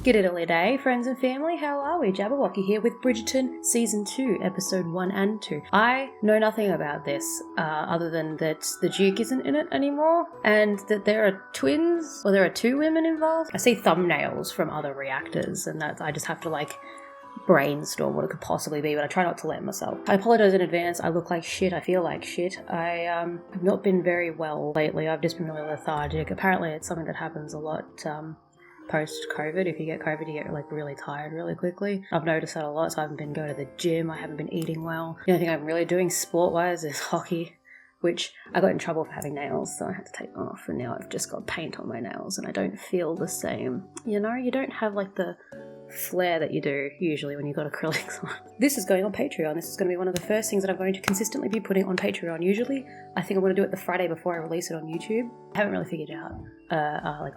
Gdiddilyday, friends and family, how are we? Jabberwocky here with Bridgerton Season 2, Episode 1 and 2. I know nothing about this, other than that the Duke isn't in it anymore, and that there are twins, or there are two women involved. I see thumbnails from other reactors, and that I just have to, brainstorm what it could possibly be, but I try not to let myself. I apologize in advance. I look like shit. I feel like shit. I've not been very well lately. I've just been really lethargic. Apparently it's something that happens a lot post-COVID. If you get COVID, you get really tired really quickly. I've noticed that a lot, so I haven't been going to the gym. I haven't been eating well. The only thing I'm really doing sport-wise is hockey, which I got in trouble for having nails, so I had to take them off, and now I've just got paint on my nails, and I don't feel the same. You know, you don't have the flair that you do usually when you've got acrylics on. This is going on Patreon. This is going to be one of the first things that I'm going to consistently be putting on Patreon. Usually I think I'm going to do it the Friday before I release it on YouTube. I haven't really figured out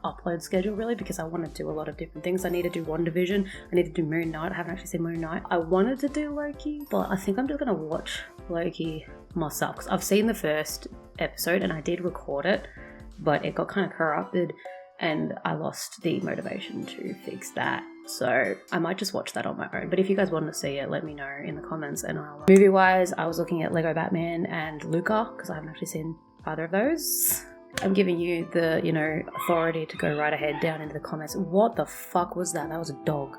upload schedule really, because I want to do a lot of different things. I need to do WandaVision, I need to do Moon Knight. I haven't actually seen Moon Knight. I wanted to do Loki, but I think I'm just going to watch Loki myself, because I've seen the first episode and I did record it, but it got kind of corrupted and I lost the motivation to fix that. So I might just watch that on my own. But if you guys want to see it, let me know in the comments. And movie-wise, I was looking at Lego Batman and Luca, because I haven't actually seen either of those. I'm giving you the, authority to go right ahead down into the comments. What the fuck was that? That was a dog.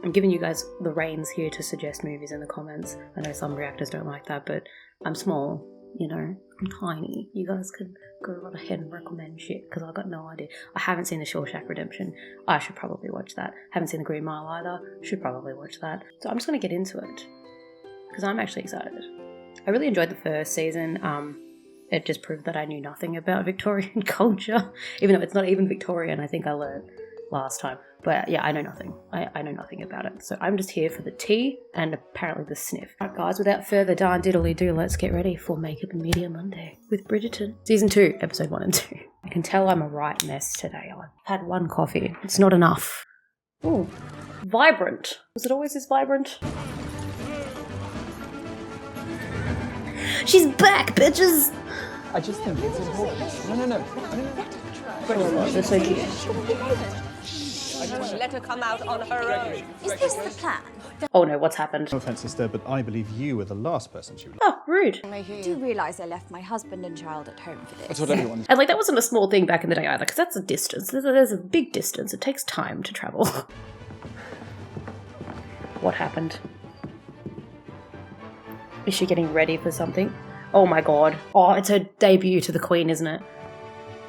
I'm giving you guys the reins here to suggest movies in the comments. I know some reactors don't like that, but I'm small. I'm tiny. You guys can go right ahead and recommend shit, because I've got no idea. I haven't seen The Shawshank Redemption. I should probably watch that. Haven't seen The Green Mile either. Should probably watch that. So I'm just going to get into it, because I'm actually excited. I really enjoyed the first season. It just proved that I knew nothing about Victorian culture, even though it's not even Victorian. I think I learned last time. But yeah, I know nothing. I know nothing about it. So I'm just here for the tea and apparently the sniff. Alright guys, without further diddly-do, let's get ready for Makeup and Media Monday with Bridgerton. Season 2, Episode 1 and 2. I can tell I'm a right mess today. I've had one coffee. It's not enough. Ooh, vibrant. Was it always this vibrant? She's back, bitches! I just think it's important. No. Oh, they're so cute. Let her come out on her own. Is this the plan? Oh no, what's happened? No offence, sister, but I believe you were the last person she would. Oh, rude. I do realise I left my husband and child at home for this. That's what everyone. And that wasn't a small thing back in the day either, because that's a distance. There's a big distance. It takes time to travel. What happened? Is she getting ready for something? Oh my god. Oh, it's her debut to the Queen, isn't it?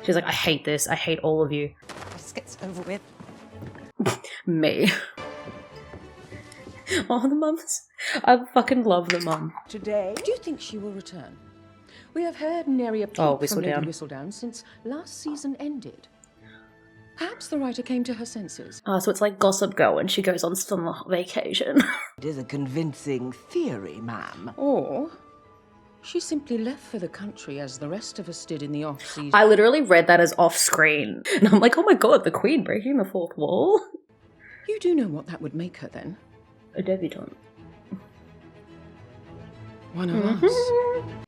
She's like, I hate this. I hate all of you. Just gets over with. Me. Oh, the mums. I fucking love the mum. Today, do you think she will return? We have heard nary a peep from Lady Whistledown since last season ended. Perhaps the writer came to her senses. Oh, so it's like Gossip Girl when she goes on summer vacation. It is a convincing theory, ma'am. Or she simply left for the country as the rest of us did in the off-season. I literally read that as off-screen. And I'm like, oh my god, the Queen breaking the fourth wall? You do know what that would make her then? A debutante. One of us.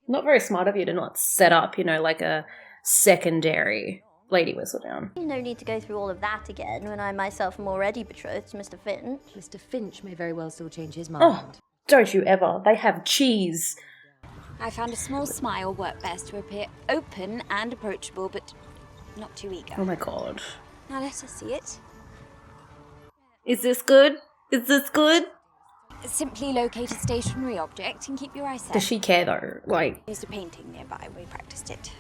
Not very smart of you to not set up, like a secondary Lady Whistledown. No need to go through all of that again when I myself am already betrothed to Mr. Finch. Mr. Finch may very well still change his Oh, mind. don't you ever. They have cheese. I found a small smile worked best to appear open and approachable, but not too eager. Oh my god. Now let us see it. Is this good? Is this good? Simply locate a stationary object and keep your eyes set. Does she care though? There's a painting nearby. We practiced it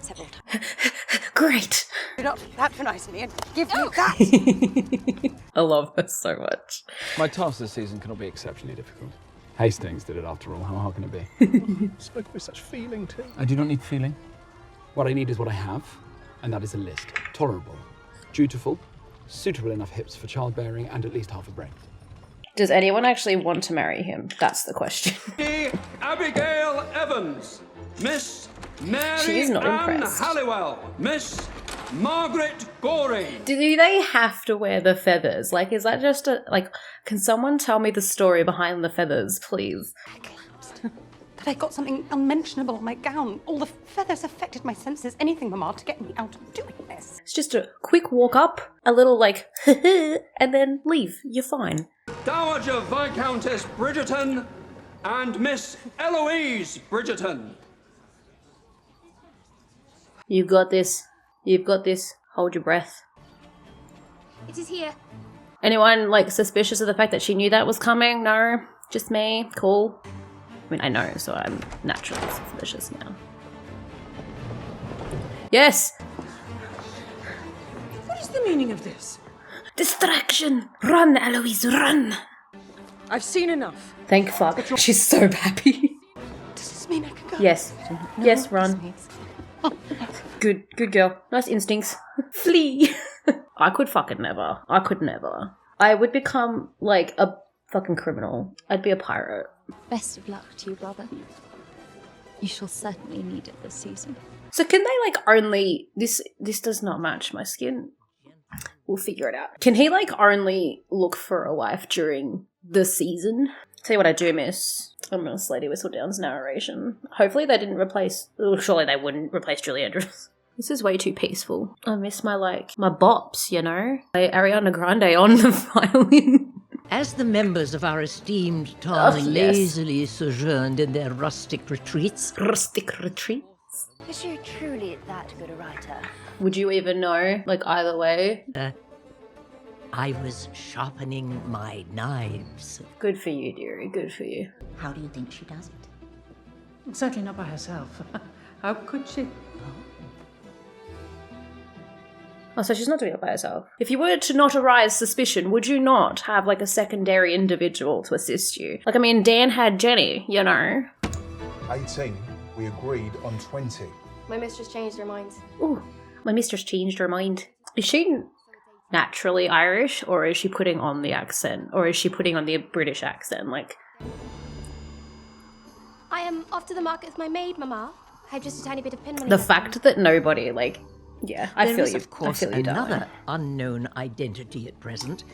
several times. Great. Do not patronize me and give me that. I love her so much. My task this season cannot be exceptionally difficult. Hastings did it after all. How hard can it be? Spoke with such feeling too. I do not need feeling. What I need is what I have, and that is a list. Tolerable, dutiful, suitable enough hips for childbearing, and at least half a brain. Does anyone actually want to marry him? That's the question. Abigail Evans, Miss Mary She is not Ann impressed. Halliwell, Miss Margaret Gorey. Do they have to wear the feathers? Is that just can someone tell me the story behind the feathers, please? I collapsed. That I got something unmentionable on my gown. All the feathers affected my senses. Anything, Mama, to get me out of doing this. It's just a quick walk up, a little like, and then leave. You're fine. Dowager Viscountess Bridgerton and Miss Eloise Bridgerton. You've got this. You've got this. Hold your breath. It is here. Anyone, like, suspicious of the fact that she knew that was coming? No? Just me? Cool. I mean, I know, so I'm naturally suspicious now. Yes! What is the meaning of this? Distraction! Run, Eloise, run! I've seen enough. Thank fuck. She's so happy. Does this mean I can go? Yes. No, Yes, run. Good girl. Nice instincts. Flee! I could fucking never. I could never. I would become, like, a fucking criminal. I'd be a pirate. Best of luck to you, brother. You shall certainly need it this season. So can they, like, only... This does not match my skin. We'll figure it out. Can he, like, only look for a wife during the season? Tell you what I do miss. I'm gonna Lady Whistledown's narration. Hopefully they didn't replace... Well, surely they wouldn't replace Julie Andrews. This is way too peaceful. I miss my bops, you know? Ariana Grande on the violin. As the members of our esteemed town lazily sojourned in their rustic retreats... Rustic retreats? Is she truly that good a writer? Would you even know, like, either way? I was sharpening my knives. Good for you, dearie. Good for you. How do you think she does it? Certainly not by herself. How could she? Oh, so she's not doing it by herself. If you were to not arise suspicion, would you not have, like, a secondary individual to assist you? Like, I mean, Dan had Jenny, you know? 18. We agreed on 20. My mistress changed her mind. Ooh, my mistress changed her mind. Is she naturally Irish, or is she putting on the accent? Or is she putting on the British accent? Like, I am off to the market with my maid, Mama. I have just a tiny bit of pin money. the fact that nobody, like, yeah, I There feel is, you. of course, I feel you, darling. another unknown identity at present.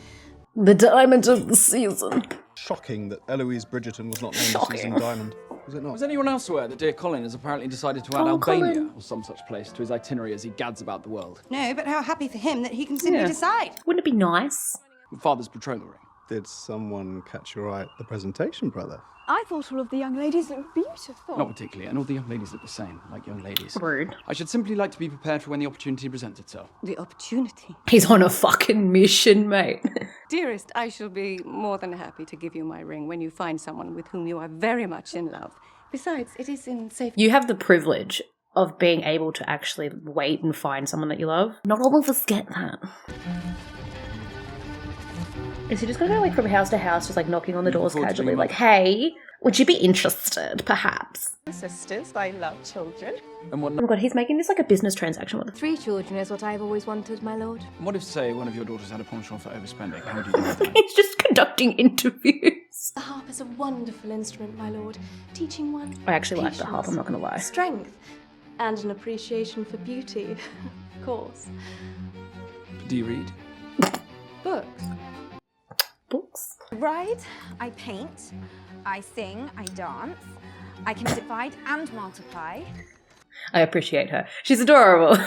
The diamond of the season. Shocking that Eloise Bridgerton was not named the season diamond. Was it not? Was anyone else aware that dear Colin has apparently decided to add Oh, Albania Colin. or some such place to his itinerary as he gads about the world? No, but how happy for him that he can simply Yeah. decide. Wouldn't it be nice? Father's betrothal ring. Did someone catch your eye at the presentation, brother? I thought all of the young ladies looked beautiful. Not particularly, and all the young ladies look the same, like young ladies. Rude. I should simply like to be prepared for when the opportunity presents itself. The opportunity. He's on a fucking mission, mate. Dearest, I shall be more than happy to give you my ring when you find someone with whom you are very much in love. Besides, it is in safe... You have the privilege of being able to actually wait and find someone that you love. Not all of us get that. Is he just gonna go, like, from house to house, just, like, knocking on the doors forward to casually, being like, hey, would you be interested, perhaps? Sisters, I love children. And what, Oh my god, he's making this like a business transaction with 3 children is what I've always wanted, my lord. what if, say, one of your daughters had a penchant for overspending? How would you deal with that? He's just conducting interviews. The harp is a wonderful instrument, my lord. Teaching one I actually like the harp, I'm not gonna lie. strength and an appreciation for beauty, of course. Do you read? Books. Books? Write, I paint, I sing, I dance, I can divide and multiply. I appreciate her. She's adorable.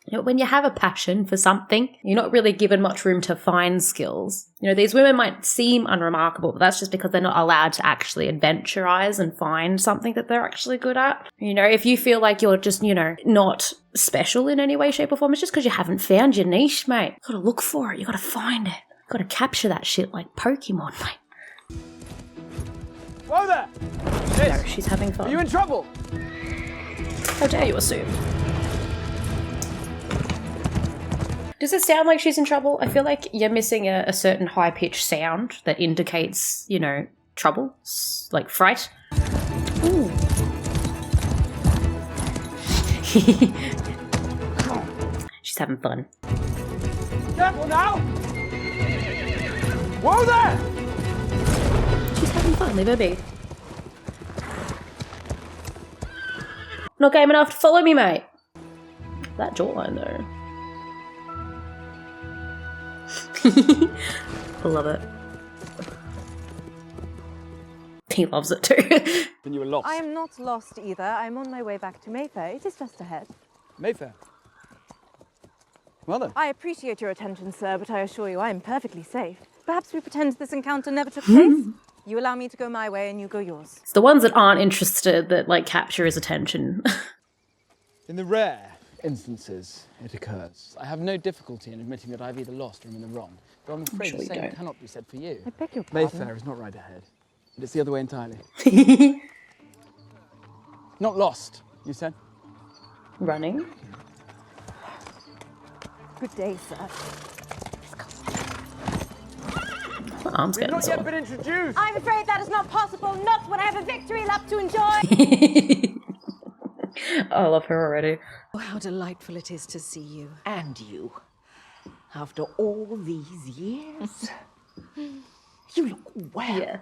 You know, when you have a passion for something, you're not really given much room to find skills. You know, these women might seem unremarkable, but that's just because they're not allowed to actually adventurize and find something that they're actually good at. You know, if you feel like you're just, you know, not special in any way, shape, or form, it's just because you haven't found your niche, mate. You gotta look for it. You gotta find it. You gotta capture that shit like Pokemon, mate. Whoa there! No, she's having fun. Are you in trouble? How dare you assume? Does it sound like she's in trouble? I feel like you're missing a certain high-pitched sound that indicates, you know, trouble, like fright. Ooh. She's having fun. Careful now! Whoa there! She's having fun, leave her be. Not game enough to follow me, mate. That jawline, though. I love it. He loves it too. Then you were lost. I am not lost either. I'm on my way back to Mayfair. It is just ahead. Mayfair. Well then. I appreciate your attention, sir, but I assure you I am perfectly safe. Perhaps we pretend this encounter never took place. You allow me to go my way and you go yours. It's the ones that aren't interested that, like, capture his attention. In the rare instances it occurs, I have no difficulty in admitting that I've either lost or am in the wrong. But I'm afraid the same cannot be said for you. I beg your pardon. Mayfair is not right ahead. It's the other way entirely. Not lost, you said? Running. Good day, sir. My arm's getting Not sore. yet been introduced! I'm afraid that is not possible, not when I have a victory lap to enjoy. I love her already. Oh, how delightful it is to see you. And you. After all these years. You look well. Yeah.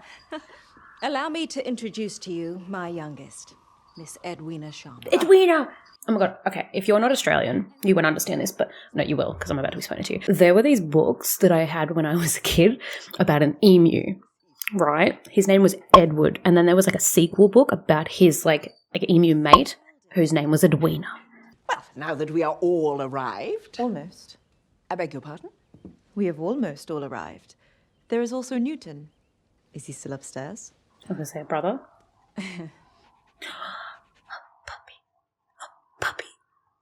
Allow me to introduce to you my youngest, Miss Edwina Sharma. Edwina! Oh my god, okay, if you're not Australian, you won't understand this, but no, you will, because I'm about to explain it to you. There were these books that I had when I was a kid about an emu, right? His name was Edward, and then there was like a sequel book about his like emu mate, whose name was Edwina. Well, now that we are all arrived. Almost. I beg your pardon? We have almost all arrived. There is also Newton. Is he still upstairs? I was going to say, brother. Puppy.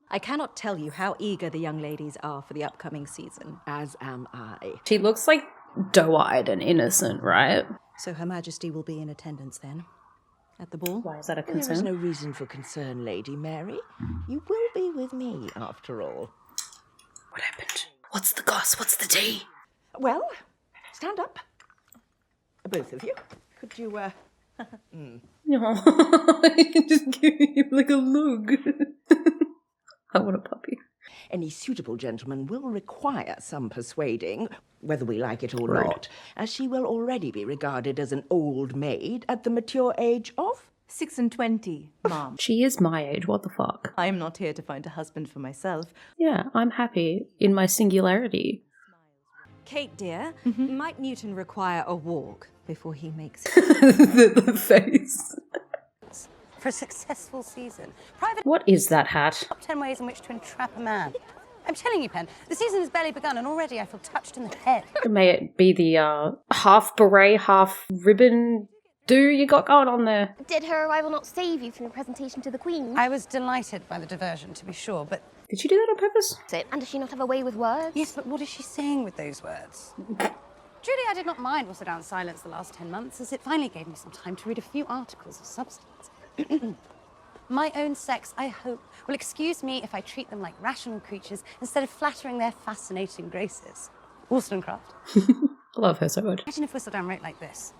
I cannot tell you how eager the young ladies are for the upcoming season. As am I. She looks like doe-eyed and innocent, right? So Her Majesty will be in attendance then? At the ball? Why is that a There is concern? no reason for concern, Lady Mary. You will be with me, after all. What happened? What's the goss? What's the tea? Well, stand up. Both of you. Could you, No, just giving him like a look. I want a puppy. Any suitable gentleman will require some persuading, whether we like it or Rude. not, as she will already be regarded as an old maid at the mature age of 26, Mom. She is my age, what the fuck? I am not here to find a husband for myself. Yeah, I'm happy in my singularity. Kate, dear, might Newton require a walk before he makes The face. For a successful season. Private What is that hat? top 10 ways in which to entrap a man. I'm telling you, Pen, the season has barely begun and already I feel touched in the head. May it be the half beret, half ribbon do you got going on there? Did her arrival not save you from the presentation to the Queen? I was delighted by the diversion, to be sure, but... Did she do that on purpose? And does she not have a way with words? Yes, but what is she saying with those words? Truly, I did not mind Whistledown's silence the last 10 months, as it finally gave me some time to read a few articles of substance. My own sex, I hope, will excuse me if I treat them like rational creatures instead of flattering their fascinating graces. Wollstonecraft. I love her so much. Imagine if Whistledown wrote like this.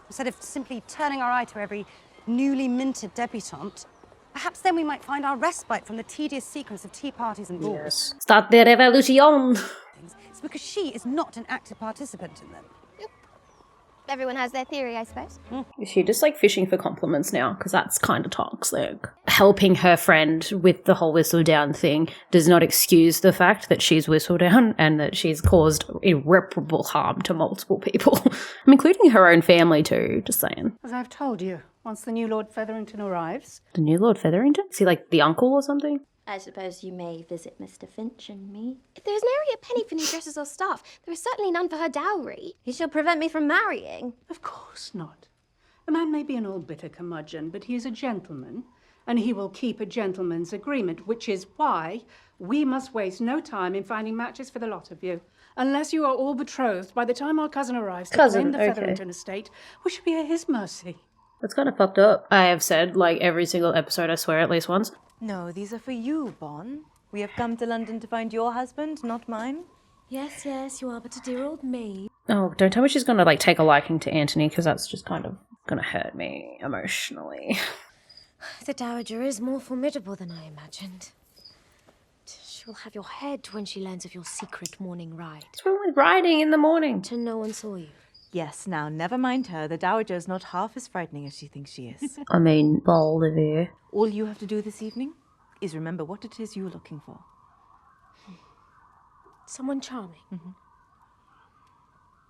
Instead of simply turning our eye to every newly minted debutante, perhaps then we might find our respite from the tedious sequence of tea parties and balls. Yes. Start the revolution. It's because she is not an active participant in them. Everyone has their theory, I suppose. Is she just like fishing for compliments now? Because that's kind of toxic. Helping her friend with the whole Whistledown thing does not excuse the fact that she's Whistledown and that she's caused irreparable harm to multiple people, including her own family too, just saying. As I've told you, once the new Lord Featherington arrives... The new Lord Featherington? Is he like the uncle or something? I suppose you may visit Mr. Finch and me. If there is nary a penny for new dresses or staff, there is certainly none for her dowry. You shall prevent me from marrying. Of course not. The man may be an old bitter curmudgeon, but he is a gentleman, and he will keep a gentleman's agreement, which is why we must waste no time in finding matches for the lot of you. Unless you are all betrothed, by the time our cousin arrives to claim the Featherington estate, we should be at his mercy. That's kind of fucked up. I have said, like, every single episode, I swear, at least once. No, these are for you, Bon. We have come to London to find your husband, not mine. Yes, yes, you are but a dear old maid. Oh, don't tell me she's going to, like, take a liking to Anthony, because that's just kind of going to hurt me emotionally. The Dowager is more formidable than I imagined. She will have your head when she learns of your secret morning ride. What's wrong with riding in the morning? Till no one saw you. Yes, now, never mind her. The Dowager is not half as frightening as she thinks she is. I mean, Bolivia. All you have to do this evening is remember what it is you're looking for. Someone charming.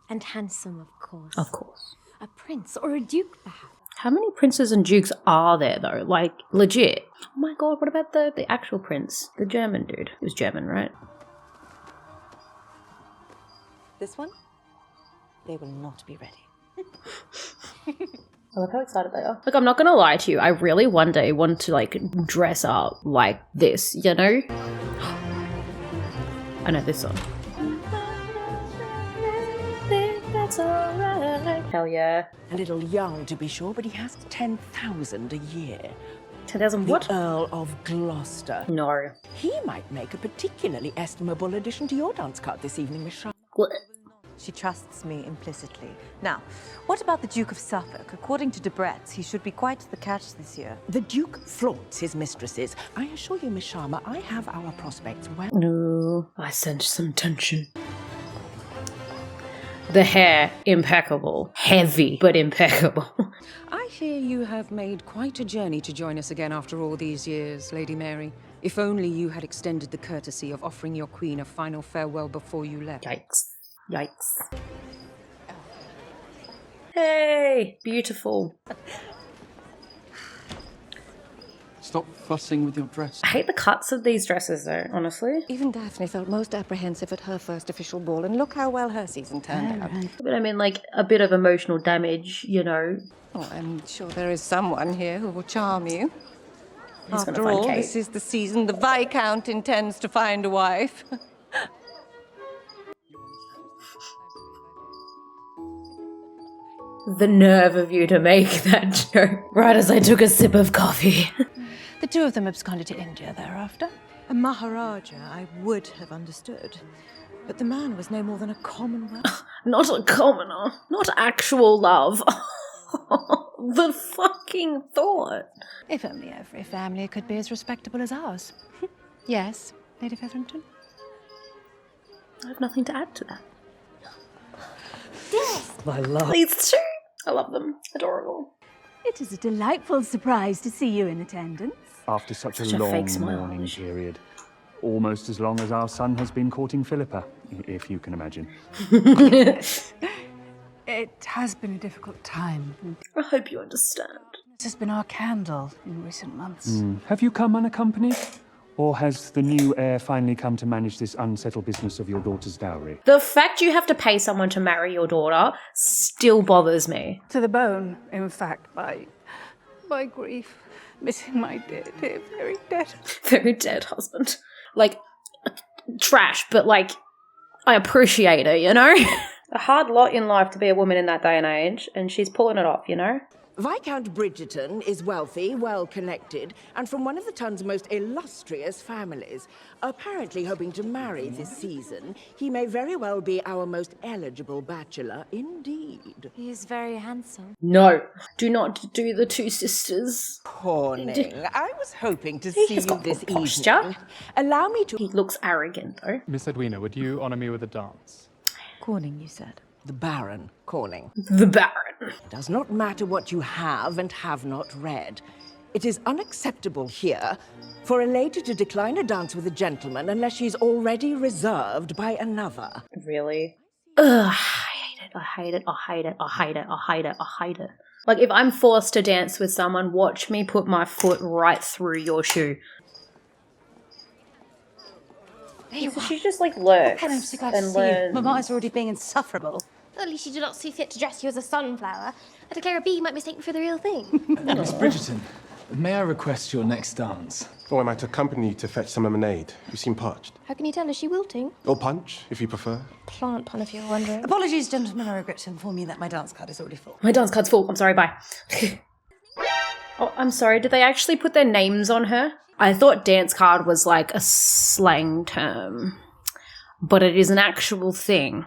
And handsome, of course. Of course. A prince or a duke, perhaps. How many princes and dukes are there, though? Like, legit. Oh my god, what about the actual prince? The German dude. He was German, right? This one, they will not be ready. I love how excited they are. Like, I'm not gonna lie to you, I really one day want to, like, dress up like this, you know? I know this song. That's alright. Hell yeah. A little young, to be sure, but he has 10,000 a year. 10,000 what? The Earl of Gloucester. No. He might make a particularly estimable addition to your dance card this evening, Miss Sharma. What? She trusts me implicitly. Now, what about the Duke of Suffolk? According to Debrett's, he should be quite the catch this year. The Duke flaunts his mistresses. I assure you, Miss Sharma, I have our prospects well. No, I sense some tension. The hair, impeccable. Heavy, but impeccable. I hear you have made quite a journey to join us again after all these years, Lady Mary. If only you had extended the courtesy of offering your queen a final farewell before you left. Yikes. Yikes. Hey, beautiful. Stop fussing with your dress. I hate the cuts of these dresses though, honestly. Even Daphne felt most apprehensive at her first official ball, and look how well her season turned out. But I mean, like, a bit of emotional damage, you know. Oh, I'm sure there is someone here who will charm you. Who's gonna After find all, Kate? this is the season the Viscount intends to find a wife. The nerve of you to make that joke right as I took a sip of coffee. The two of them absconded to India thereafter. A Maharaja I would have understood. But the man was no more than a commoner. Not a commoner. Not actual love. The fucking thought. If only every family could be as respectable as ours. Yes, Lady Featherington? I have nothing to add to that. Yes! My love. These two. I love them. Adorable. It is a delightful surprise to see you in attendance. After such a Such a long fake smile. mourning period. Almost as long as our son has been courting Philippa, if you can imagine. It has been a difficult time. I hope you understand. This has been our candle in recent months. Have you come unaccompanied? Or has the new heir finally come to manage this unsettled business of your daughter's dowry? The fact you have to pay someone to marry your daughter still bothers me. To the bone, in fact, by grief. Missing my dear, very dead. Very dead husband. Like, trash, but like, I appreciate her, you know? A hard lot in life to be a woman in that day and age, and she's pulling it off, you know? Viscount Bridgerton is wealthy, well-connected, and from one of the town's most illustrious families. Apparently hoping to marry this season, he may very well be our most eligible bachelor indeed. He is very handsome. No, do not do the two sisters. Corning, I was hoping to He see has you got this good posture. evening. Allow me to... He looks arrogant, though. Miss Edwina, would you honour me with a dance? Corning, you said. The Baron Corning. The Baron. It does not matter what you have and have not read. It is unacceptable here for a lady to decline a dance with a gentleman unless she's already reserved by another. Really? Ugh, I hate it. I hate it. I hate it. I hate it. I hate it. I hate it. Like, if I'm forced to dance with someone, watch me put my foot right through your shoe. So she just, like, lurks and learns. Mamma's already being insufferable. At least you do not see fit to dress you as a sunflower. I declare a bee might mistake me for the real thing. Miss Bridgerton, may I request your next dance? Oh, I might accompany you to fetch some lemonade. You seem parched. How can you tell? Is she wilting? Or punch, if you prefer. Plant pun, if you're wondering. Apologies, gentlemen. I regret to inform you that my dance card is already full. My dance card's full. I'm sorry, bye. Oh, I'm sorry. Did they actually put their names on her? I thought dance card was like a slang term, but it is an actual thing.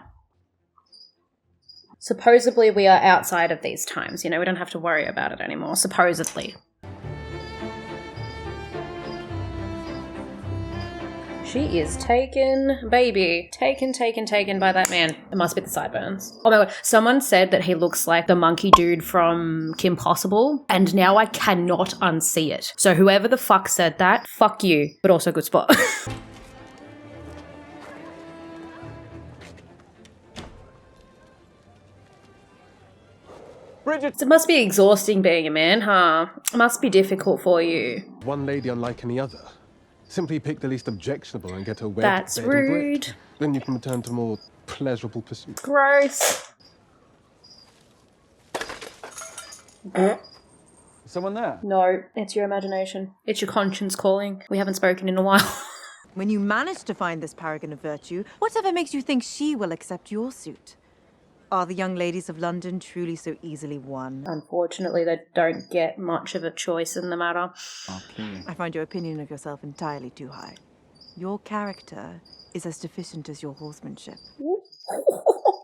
Supposedly we are outside of these times, you know, we don't have to worry about it anymore, supposedly. She is taken, baby. Taken by that man. It must be the sideburns. Oh my god, someone said that he looks like the monkey dude from Kim Possible, and now I cannot unsee it. So whoever the fuck said that, fuck you, but also good spot. Bridget! It must be exhausting being a man, huh? It must be difficult for you. One lady unlike any other. Simply pick the least objectionable and get her wed. That's bed and brick. rude. Then you can return to more pleasurable pursuit. Gross. Someone there? No, it's your imagination. It's your conscience calling. We haven't spoken in a while. When you manage to find this paragon of virtue, whatever makes you think she will accept your suit? Are the young ladies of London truly so easily won? Unfortunately, they don't get much of a choice in the matter. Okay. I find your opinion of yourself entirely too high. Your character is as deficient as your horsemanship.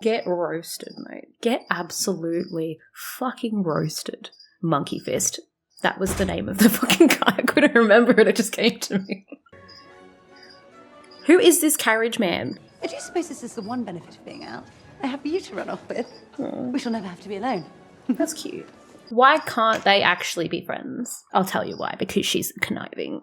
Get roasted, mate. Get absolutely fucking roasted. Monkey Fist. That was the name of the fucking guy. I couldn't remember it. It just came to me. Who is this carriage man? I do suppose this is the one benefit of being out. I have you to run off with. We shall never have to be alone. That's cute. Why can't they actually be friends? I'll tell you why. Because she's conniving.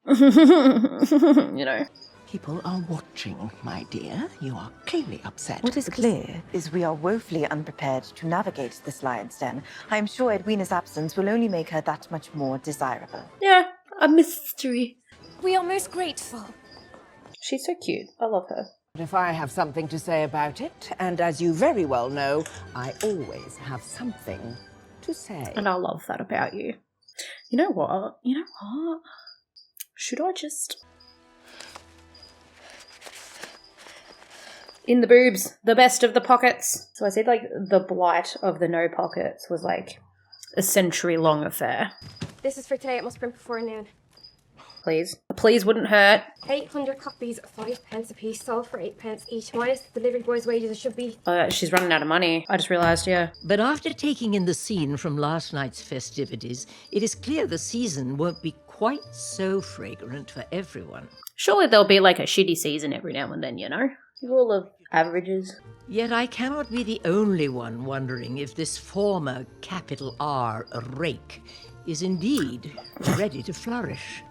You know. People are watching, my dear. You are clearly upset. What is clear is we are woefully unprepared to navigate this lion's den. I am sure Edwina's absence will only make her that much more desirable. Yeah, a mystery. We are most grateful. She's so cute. I love her. If I have something to say about it, and as you very well know, I always have something to say. And I love that about you. You know what? Should I just... In the boobs, the best of the pockets. So I said, like, the blight of the no pockets was, like, a century-long affair. This is for today. It must print before noon. Please. Please wouldn't hurt. 800 copies, 5 pence a piece, sold for 8 pence each. Minus the delivery boy's wages, it should be... She's running out of money. I just realised, yeah. But after taking in the scene from last night's festivities, it is clear the season won't be quite so fragrant for everyone. Surely there'll be, like, a shitty season every now and then, you know? Rule of averages. Yet I cannot be the only one wondering if this former capital R rake is indeed ready to flourish.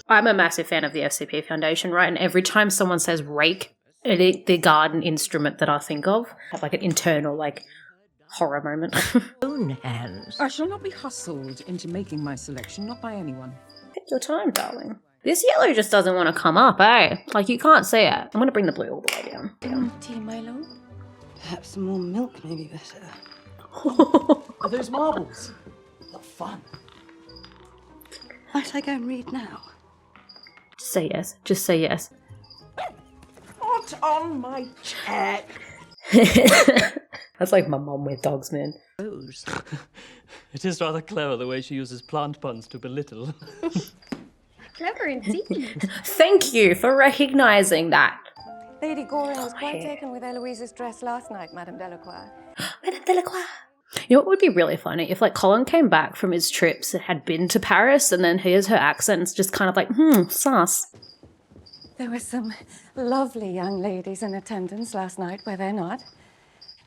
I'm a massive fan of the FCP Foundation, right? And every time someone says rake, the garden instrument that I think of, I have like an internal, like, horror moment. Own hands. I shall not be hustled into making my selection, not by anyone. Take your time, darling. This yellow just doesn't want to come up, eh? Like, you can't see it. I'm going to bring the blue all the way down. Tea, Milo? Perhaps some more milk may be better. Are those marbles? What fun. Might I go and read now? Say yes. Just say yes. Not on my chair. That's like my mum with dogs, man. It is rather clever the way she uses plant puns to belittle. Clever indeed. Thank you for recognising that. Lady Goring was quite taken with Eloise's dress last night, Madame Delacroix. Madame Delacroix. You know what would be really funny? If, like, Colin came back from his trips and had been to Paris and then hears her accent, just kind of like, sus. There were some lovely young ladies in attendance last night, were there not?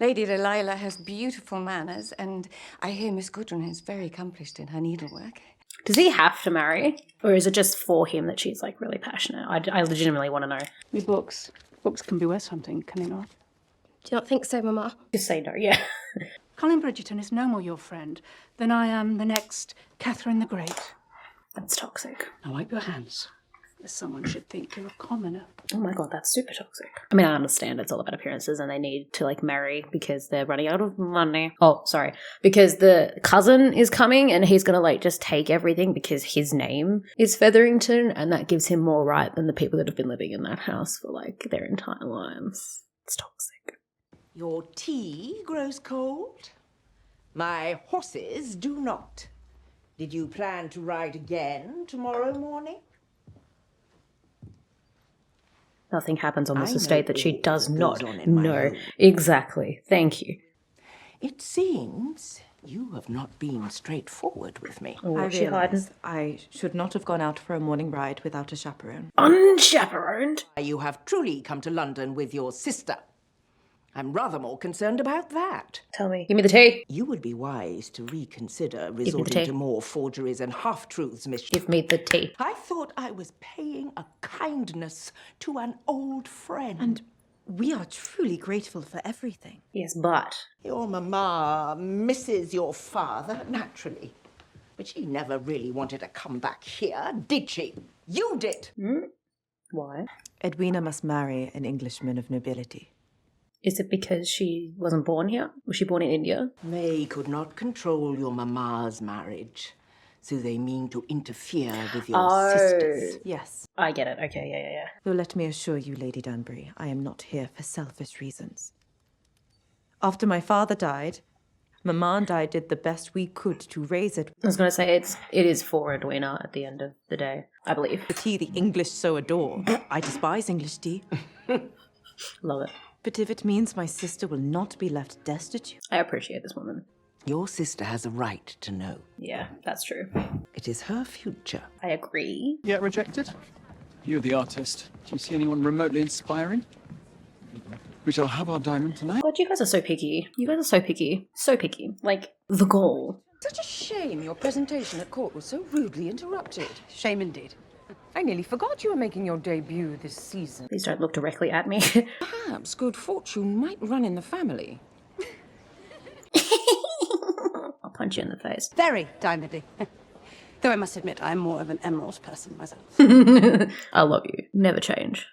Lady Delilah has beautiful manners, and I hear Miss Gudrun is very accomplished in her needlework. Does he have to marry? Or is it just for him that she's, like, really passionate? I legitimately want to know. With books. Books can be worth something, can they not? Do you not think so, Mama? Just say no, yeah. Colin Bridgerton is no more your friend than I am the next Catherine the Great. That's toxic. Now wipe your hands, as someone should think you're a commoner. Oh my god, that's super toxic. I mean, I understand it's all about appearances and they need to, like, marry because they're running out of money. Oh, sorry. Because the cousin is coming and he's gonna, like, just take everything because his name is Featherington and that gives him more right than the people that have been living in that house for, like, their entire lives. It's toxic. Your tea grows cold. My horses do not. Did you plan to ride again tomorrow morning? Nothing happens on this estate that she does not know. Exactly. Thank you. It seems you have not been straightforward with me. Oh, I she hiding? realize I should not have gone out for a morning ride without a chaperone. Unchaperoned? You have truly come to London with your sister. I'm rather more concerned about that. Tell me. Give me the tea. You would be wise to reconsider resorting to more forgeries and half-truths, Miss... Give me the tea. I thought I was paying a kindness to an old friend. And we are truly grateful for everything. Yes, but... Your mamma misses your father, naturally. But she never really wanted to come back here, did she? You did! Why? Edwina must marry an Englishman of nobility. Is it because she wasn't born here? Was she born in India? They could not control your mama's marriage, so they mean to interfere with your sisters. Yes. I get it. Okay, yeah. Though let me assure you, Lady Danbury, I am not here for selfish reasons. After my father died, Mama and I did the best we could to raise it. I was going to say it is for Edwina at the end of the day, I believe. The tea the English so adore. I despise English tea. Love it. But if it means my sister will not be left destitute... I appreciate this woman. Your sister has a right to know. Yeah, that's true. It is her future. I agree. Yet rejected? You're the artist. Do you see anyone remotely inspiring? We shall have our diamond tonight. God, you guys are so picky. You guys are so picky. So picky. Like, the goal. Such a shame your presentation at court was so rudely interrupted. Shame indeed. I nearly forgot you were making your debut this season. Please don't look directly at me. Perhaps good fortune might run in the family. I'll punch you in the face. Very diamondy. Though I must admit, I'm more of an emerald person myself. I love you. Never change.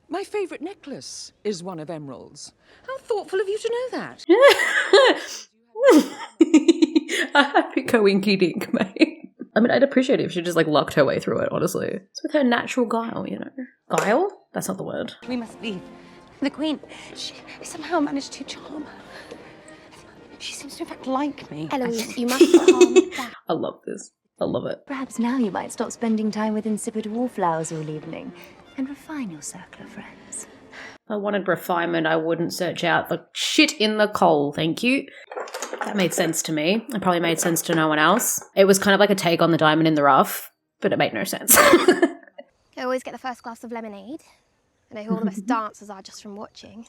My favourite necklace is one of emeralds. How thoughtful of you to know that. A happy coinky dink, mate. I mean, I'd appreciate it if she just, like, lucked her way through it, honestly. It's with her natural guile, you know. Guile? That's not the word. We must leave. The Queen, she somehow managed to charm her. She seems to in fact like me. Eloise, you must calm down. I love this. I love it. Perhaps now you might stop spending time with insipid wallflowers all evening and refine your circle of friends. If I wanted refinement, I wouldn't search out the shit in the coal, thank you. That made sense to me. It probably made sense to no one else. It was kind of like a take on the diamond in the rough, but it made no sense. I always get the first glass of lemonade. I know who all the best dancers are just from watching.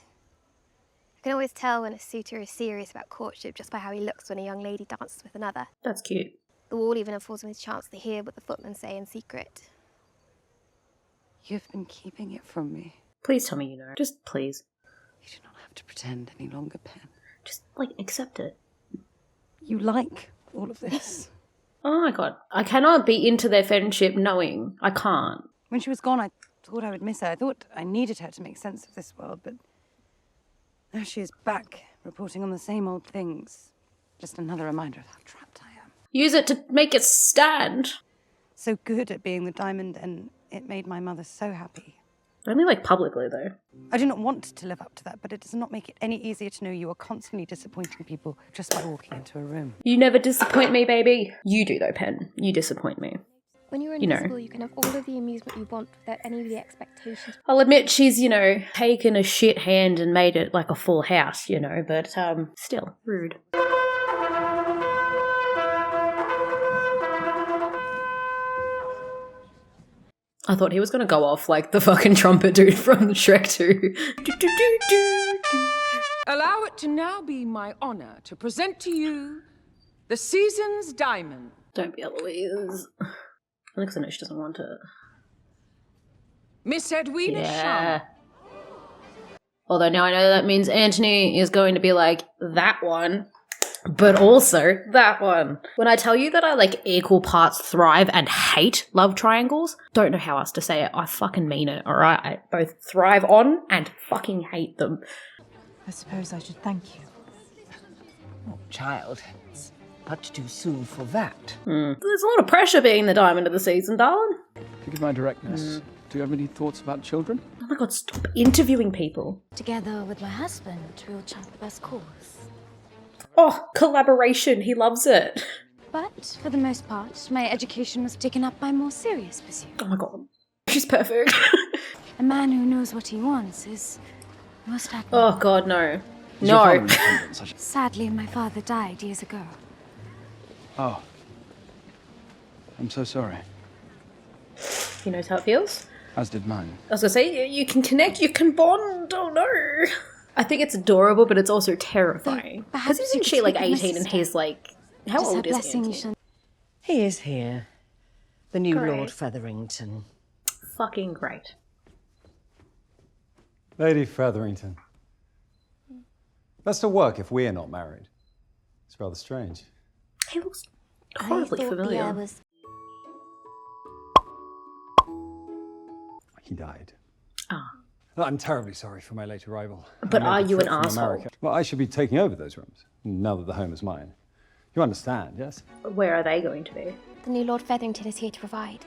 I can always tell when a suitor is serious about courtship just by how he looks when a young lady dances with another. That's cute. The wall even affords me the chance to hear what the footmen say in secret. You've been keeping it from me. Please tell me you know. Just please. You do not have to pretend any longer, Pen. Just, like, accept it. You like all of this. Oh my god. I cannot be into their friendship knowing. I can't. When she was gone, I thought I would miss her. I thought I needed her to make sense of this world, but now she is back, reporting on the same old things. Just another reminder of how trapped I am. Use it to make it stand. So good at being the diamond, and it made my mother so happy. Only, like, publicly, though. I do not want to live up to that, but it does not make it any easier to know you are constantly disappointing people just by walking into a room. You never disappoint me, baby. You do, though, Pen. You disappoint me. When you're invisible, you can have all of the amusement you want without any of the expectations. I'll admit she's, you know, taken a shit hand and made it like a full house, you know, but, still, rude. I thought he was going to go off like the fucking trumpet dude from Shrek 2. Allow it to now be my honour to present to you the season's diamond. Don't be Eloise. Alexa knows she doesn't want it. Miss Edwina Yeah. Sharma. Although now I know that means Anthony is going to be like, that one, but also that one. When I tell you that I, like, equal parts thrive and hate love triangles, don't know how else to say it. I fucking mean it, alright? I both thrive on and fucking hate them. I suppose I should thank you. Oh, child, it's much too soon for that. There's a lot of pressure being the diamond of the season, darling. Forgive my directness. Do you have any thoughts about children? Oh my god, stop interviewing people. Together with my husband, we'll chart the best course. Oh, collaboration. He loves it. But, for the most part, my education was taken up by more serious pursuits. Oh my god. She's perfect. A man who knows what he wants is most happy. Oh god, no. Is your father No. in attendance? Sadly, my father died years ago. Oh. I'm so sorry. He knows how it feels. As did mine. I was gonna say, you can connect, you can bond. Oh no. I think it's adorable, but it's also terrifying. Because isn't she like 18 and he's like, how old is he? He is here. The new Great. Lord Featherington. Fucking great. Lady Featherington. That's to work if we're not married. It's rather strange. He looks horribly familiar. he died. Ah. I'm terribly sorry for my late arrival. But I made are the you an trip from asshole? America. Well, I should be taking over those rooms, now that the home is mine. You understand, yes? Where are they going to be? The new Lord Featherington is here to provide.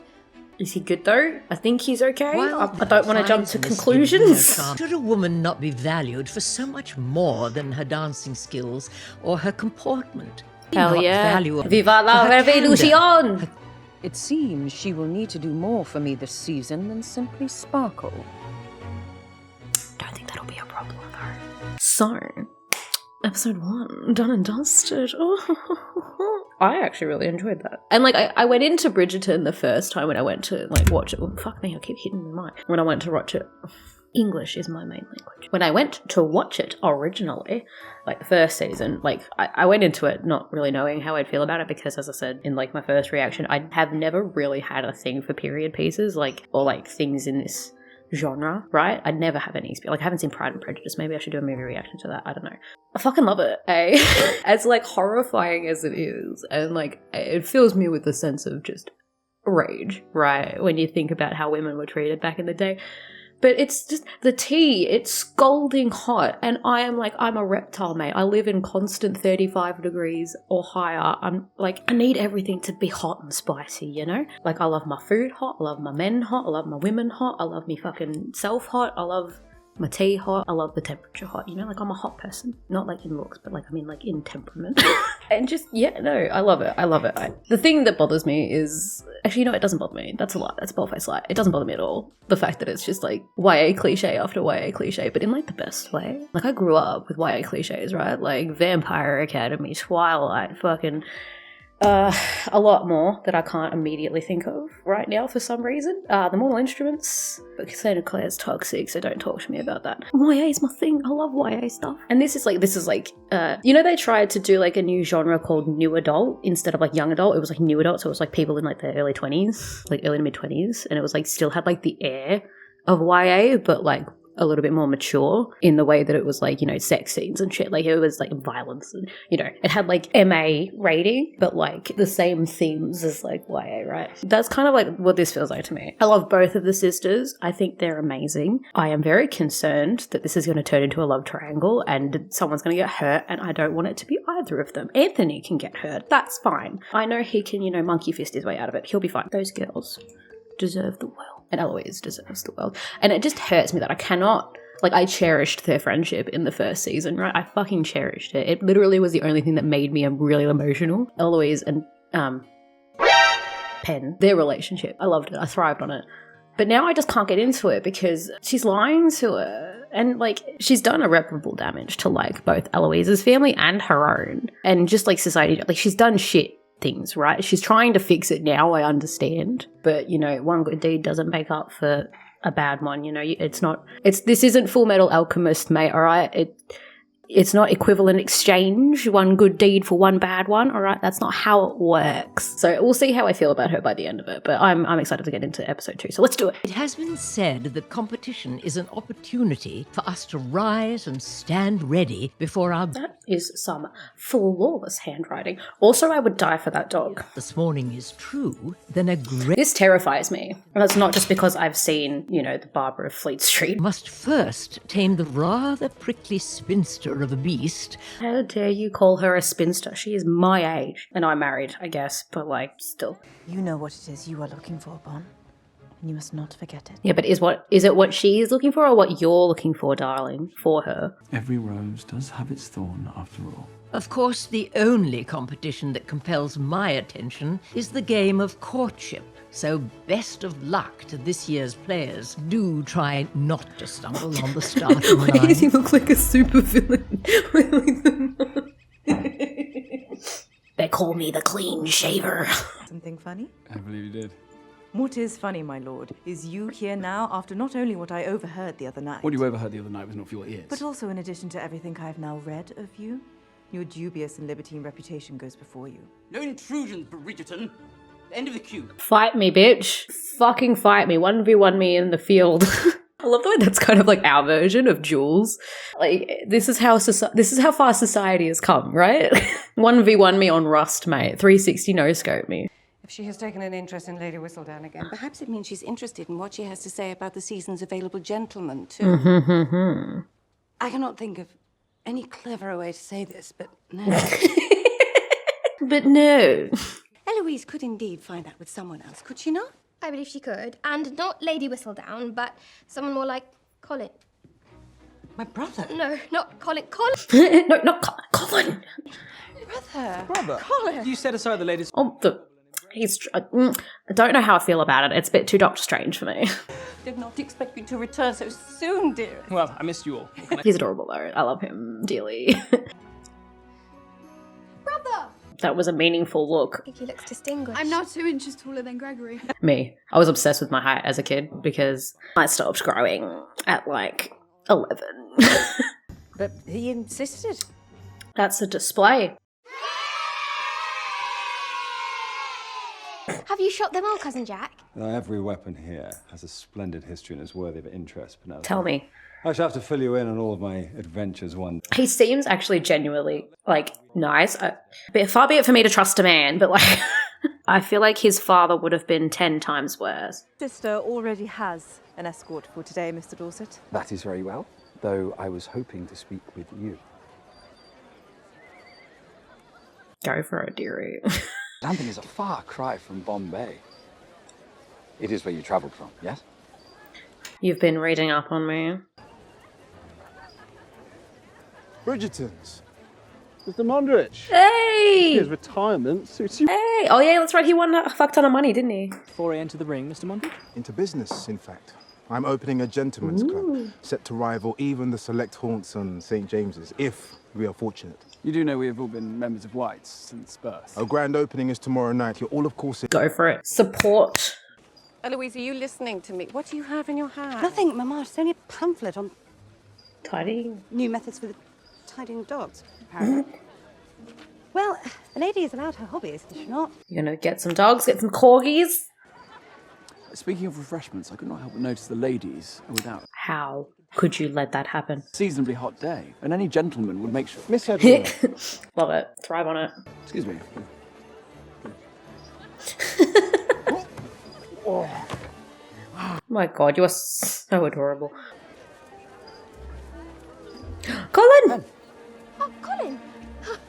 Is he good though? I think he's okay. Well, I don't want to jump to Miss conclusions. Gdiddilyday, should a woman not be valued for so much more than her dancing skills or her comportment? Hell Not yeah. value her Viva la for her revolution! It seems she will need to do more for me this season than simply sparkle. Don't think that'll be a problem though. So, episode 1, done and dusted. I actually really enjoyed that. And like, I went into Bridgerton the first time when I went to like watch it. Oh, fuck me, I keep hitting my mic. When I went to watch it, English is my main language. When I went to watch it originally, like the first season, like I went into it not really knowing how I'd feel about it because, as I said in like my first reaction, I have never really had a thing for period pieces, like, or like things in this genre, right? I never have any experience. Like, I haven't seen Pride and Prejudice. Maybe I should do a movie reaction to that. I don't know. I fucking love it, eh? As like horrifying as it is, and like it fills me with a sense of just rage, right? When you think about how women were treated back in the day. But it's just the tea, it's scalding hot, and I'm a reptile, mate. I live in constant 35 degrees or higher. I'm like, I need everything to be hot and spicy, you know? Like, I love my food hot, I love my men hot, I love my women hot, I love me fucking self hot, I love my tea hot, I love the temperature hot, you know? Like, I'm a hot person. Not like in looks, but like, I mean like in temperament. And just, yeah, no, I love it. I love it. The thing that bothers me is, actually, no, it doesn't bother me. That's a lie. That's a bold-faced lie. It doesn't bother me at all. The fact that it's just like YA cliche after YA cliche, but in like the best way. Like, I grew up with YA cliches, right? Like Vampire Academy, Twilight, fucking a lot more that I can't immediately think of right now for some reason. The Mortal Instruments, but Cassandra Clare's toxic, so don't talk to me about that. YA is my thing. I love YA stuff. And this is like, you know, they tried to do like a new genre called new adult instead of like young adult. It was like new adult, so it was like people in like their early 20s, like early to mid 20s, and it was like still had like the air of YA, but like a little bit more mature in the way that it was like, you know, sex scenes and shit. Like, it was like violence and, you know, it had like MA rating, but like the same themes as like YA, right? That's kind of like what this feels like to me. I love both of the sisters. I think they're amazing. I am very concerned that this is going to turn into a love triangle and someone's going to get hurt, and I don't want it to be either of them. Anthony can get hurt. That's fine. I know he can, you know, monkey fist his way out of it. He'll be fine. Those girls deserve the world. And Eloise deserves the world. And it just hurts me that I cannot, like, I cherished their friendship in the first season, right? I fucking cherished it. It literally was the only thing that made me really emotional. Eloise and Penn, their relationship. I loved it. I thrived on it. But now I just can't get into it because she's lying to her. And, like, she's done irreparable damage to, like, both Eloise's family and her own. And just, like, society. Like, she's done shit things, right? She's trying to fix it now, I understand. But, you know, one good deed doesn't make up for a bad one, you know? This isn't Full Metal Alchemist, mate, all right? It's not equivalent exchange, one good deed for one bad one, all right? That's not how it works. So we'll see how I feel about her by the end of it, but I'm excited to get into episode 2, so let's do it. It has been said that competition is an opportunity for us to rise and stand ready before our... That is some flawless handwriting. Also, I would die for that dog. This morning is true, then a great... This terrifies me. And that's not just because I've seen, you know, the Barber of Fleet Street. Must first tame the rather prickly spinster of a beast. How dare you call her a spinster? She is my age. And I'm married, I guess, but like, still. You know what it is you are looking for, Bon. And you must not forget it. Yeah, but is it what she is looking for or what you're looking for, darling, for her? Every rose does have its thorn, after all. Of course, the only competition that compels my attention is the game of courtship. So best of luck to this year's players. Do try not to stumble on the starting line. Why does he look like a super villain? They call me the clean shaver. Something funny? I believe you did. What is funny, my lord, is you here now after not only what I overheard the other night. What you overheard the other night was not for your ears. But also in addition to everything I have now read of you. Your dubious and libertine reputation goes before you. No intrusions, Bridgerton. End of the queue. Fight me, bitch. Fucking fight me. 1v1 me in the field. I love the way that's kind of like our version of Jules. Like, this is how far society has come, right? 1v1 me on Rust, mate. 360 no-scope me. If she has taken an interest in Lady Whistledown again, perhaps it means she's interested in what she has to say about the season's available gentlemen, too. Mm-hmm. I cannot think of any cleverer way to say this, but no. But no. Eloise could indeed find out with someone else, could she not? I believe she could. And not Lady Whistledown, but someone more like Colin. My brother? No, not Colin. Colin! No, not Colin. Brother? Colin! You set aside the latest... Oh, I don't know how I feel about it. It's a bit too Doctor Strange for me. Did not expect you to return so soon, dear. Well, I missed you all. He's adorable though. I love him dearly. Brother! That was a meaningful look. I think he looks distinguished. I'm not 2 inches taller than Gregory. Me. I was obsessed with my height as a kid because I stopped growing at like 11. But he insisted. That's a display. Have you shot them all, Cousin Jack? Every weapon here has a splendid history and is worthy of interest, Penelope. Tell me. I shall have to fill you in on all of my adventures one day. He seems actually genuinely, like, nice. Far be it for me to trust a man, but, like, I feel like his father would have been 10 times worse. Sister already has an escort for today, Mr. Dorset. That is very well, though I was hoping to speak with you. Go for it, dearie. London is a far cry from Bombay. It is where you travelled from, yes? You've been reading up on me. Bridgerton's. Mr. Mondrich. Hey! His retirement suits you. Hey! Oh yeah, that's right. He won a fuck ton of money, didn't he? Before I enter the ring, Mr. Mondrich? Into business, in fact. I'm opening a gentleman's club, set to rival even the select haunts on St. James's, if we are fortunate. You do know we have all been members of White's since birth. Our grand opening is tomorrow night. You're all, of course... Go for it. Support. Eloise, are you listening to me? What do you have in your hand? Nothing, Mama. It's only a pamphlet on tidying. New methods for the tidying of dogs, apparently. Well, a lady is allowed her hobbies, is she not? You're gonna get some dogs, get some corgis. Speaking of refreshments, I could not help but notice the ladies are without. How could you let that happen? Seasonably hot day, and any gentleman would make sure. Miss Edwina. Love it. Thrive on it. Excuse me. Oh my god, you are so adorable. Colin! Oh, Colin!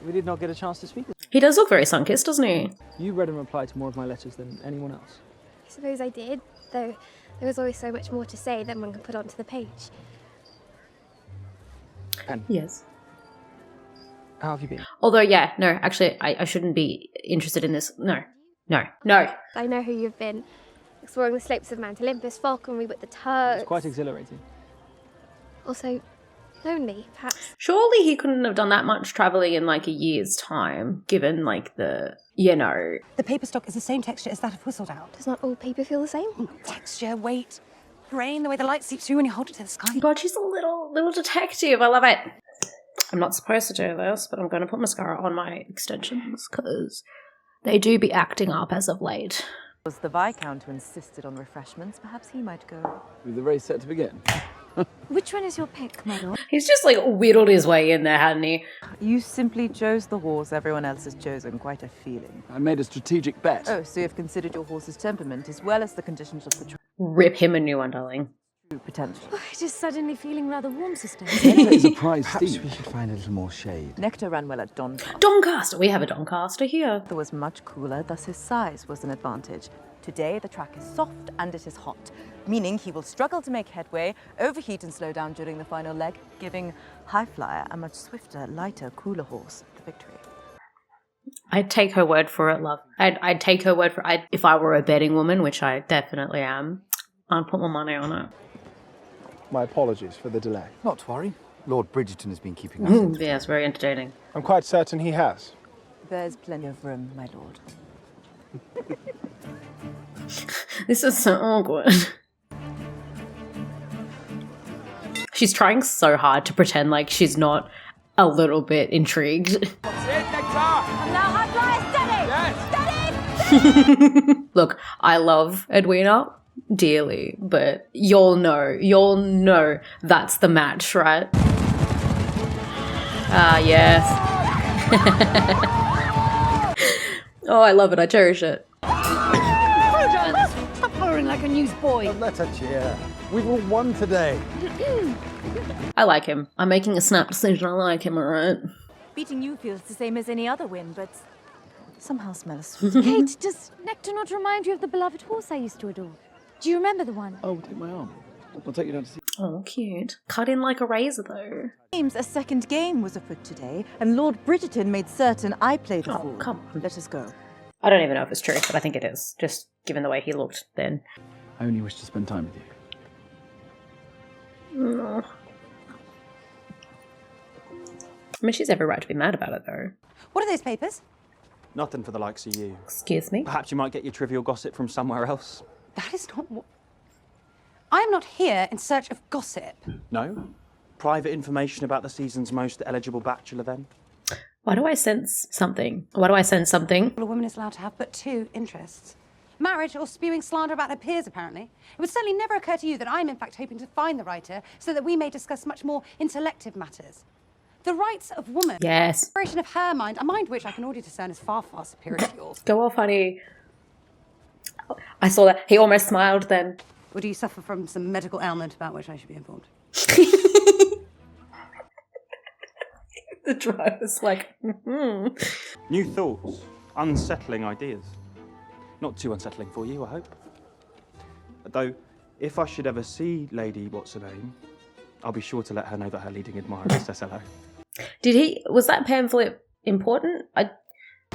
We did not get a chance to speak with He does look very sun-kissed, doesn't he? you. Read and replied to more of my letters than anyone else. I suppose I did, though there was always so much more to say than one could put onto the page. Pen. Yes. How have you been? Although, yeah, no, actually, I shouldn't be interested in this. No. I know who you've been. Exploring the slopes of Mount Olympus, falconry with the tugs. It's quite exhilarating. Also, lonely, perhaps. Surely he couldn't have done that much travelling in like a year's time, given like the, The paper stock is the same texture as that of Whistledown. Does not all paper feel the same? Texture, weight, grain, the way the light seeps through when you hold it to the sky. God, she's a little detective. I love it. I'm not supposed to do this, but I'm going to put mascara on my extensions because they do be acting up as of late. It was the Viscount who insisted on refreshments. Perhaps he might go. With the race set to begin. Which one is your pick, my lord? He's just like whittled his way in there, hadn't he? You simply chose the horse everyone else has chosen. Quite a feeling. I made a strategic bet. Oh, so you've considered your horse's temperament as well as the conditions of the true Rip him a new one, darling. potential. Oh, just suddenly feeling rather warm, sister. Nectar is a prize Perhaps steed. we should find a little more shade. Nectar ran well at Doncaster. Doncaster! We have a Doncaster here. It was much cooler, thus his size was an advantage. Today, the track is soft and it is hot, meaning he will struggle to make headway, overheat and slow down during the final leg, giving Highflyer, a much swifter, lighter, cooler horse, the victory. I'd take her word for it, love. I'd take her word for it. If I were a betting woman, which I definitely am, I'd put my money on it. My apologies for the delay. Not to worry. Lord Bridgerton has been keeping us. Yeah, it's very entertaining. I'm quite certain he has. There's plenty of room, my lord. This is so awkward. She's trying so hard to pretend like she's not a little bit intrigued. I'm now high flyer, steady! Yes! Steady! Look, I love Edwina dearly, but you'll know that's the match, right? Ah, yes. Oh, I love it. I cherish it. roaring like a newsboy. Let her cheer. We've all won today. I like him. I'm making a snap decision. I like him, alright? Beating you feels the same as any other win, but somehow smells sweet. Kate, does Nectar not remind you of the beloved horse I used to adore? Do you remember the one? Oh, take my arm. I'll take you down to see. Oh, cute. Cut in like a razor, though. James, a second game was afoot today, and Lord Bridgerton made certain I played the fool. Come on. Let us go. I don't even know if it's true, but I think it is. Just given the way he looked then. I only wish to spend time with you. I mean, she's every right to be mad about it, though. What are those papers? Nothing for the likes of you. Excuse me? Perhaps you might get your trivial gossip from somewhere else. That is not what... I'm not here in search of gossip. No? Private information about the season's most eligible bachelor, then? Why do I sense something? Why do I sense something? A woman is allowed to have but two interests. Marriage or spewing slander about her peers, apparently. It would certainly never occur to you that I'm in fact hoping to find the writer so that we may discuss much more intellective matters. The rights of woman. Yes. The exploration of her mind, a mind which I can already discern is far, far superior to yours. Go off, honey. I saw that. He almost smiled then. Or do you suffer from some medical ailment about which I should be informed? The driver's like, New thoughts, unsettling ideas. Not too unsettling for you, I hope. Though, if I should ever see Lady What's-Her-Name, I'll be sure to let her know that her leading admirer says hello. Was that pamphlet important? I